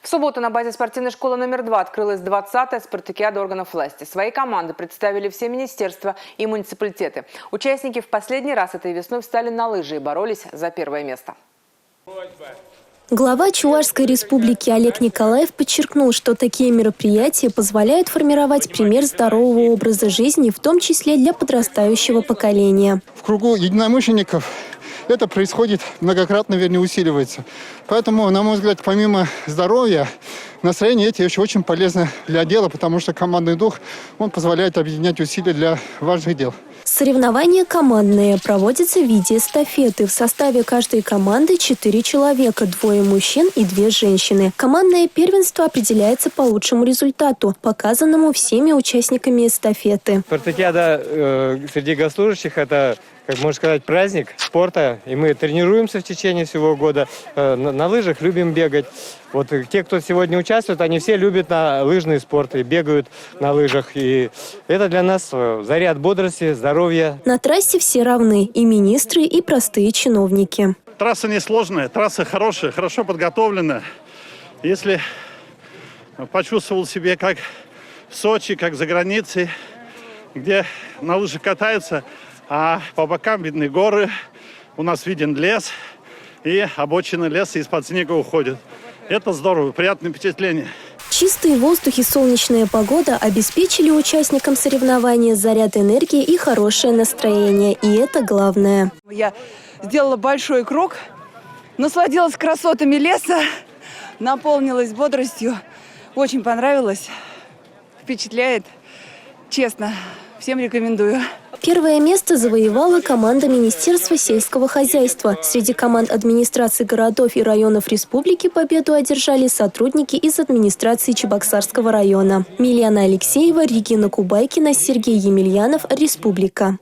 В субботу на базе спортивной школы номер 2 открылась 20-я спартакиада органов власти. Свои команды представили все министерства и муниципалитеты. Участники в последний раз этой весной встали на лыжи и боролись за первое место. Глава Чувашской республики Олег Николаев подчеркнул, что такие мероприятия позволяют формировать пример здорового образа жизни, в том числе для подрастающего поколения. В кругу единомышленников это происходит многократно, вернее, усиливается. Поэтому, на мой взгляд, помимо здоровья, настроение эти еще очень полезно для дела, потому что командный дух, он позволяет объединять усилия для важных дел. Соревнования командные проводятся в виде эстафеты. В составе каждой команды 4 человека, 2 мужчин и 2 женщины. Командное первенство определяется по лучшему результату, показанному всеми участниками эстафеты. Спартакиада среди госслужащих – это, как можно сказать, праздник спорта. И мы тренируемся в течение всего года. На лыжах любим бегать. Вот те, кто сегодня участвует, они все любят лыжный спорт и бегают на лыжах. И это для нас заряд бодрости, здоровья. На трассе все равны – и министры, и простые чиновники. Трасса несложная, трасса хорошая, хорошо подготовленная. Если почувствовал себя как в Сочи, как за границей, где на лыжах катаются, а по бокам видны горы, у нас виден лес, и обочина леса из-под снега уходит. Это здорово, приятное впечатление. Чистый воздух и солнечная погода обеспечили участникам соревнования заряд энергии и хорошее настроение. И это главное. Я сделала большой круг, насладилась красотами леса, наполнилась бодростью. Очень понравилось, впечатляет. Честно, всем рекомендую. Первое место завоевала команда Министерства сельского хозяйства. Среди команд администрации городов и районов республики победу одержали сотрудники из администрации Чебоксарского района. Милена Алексеева, Регина Кубайкина, Сергей Емельянов, Республика.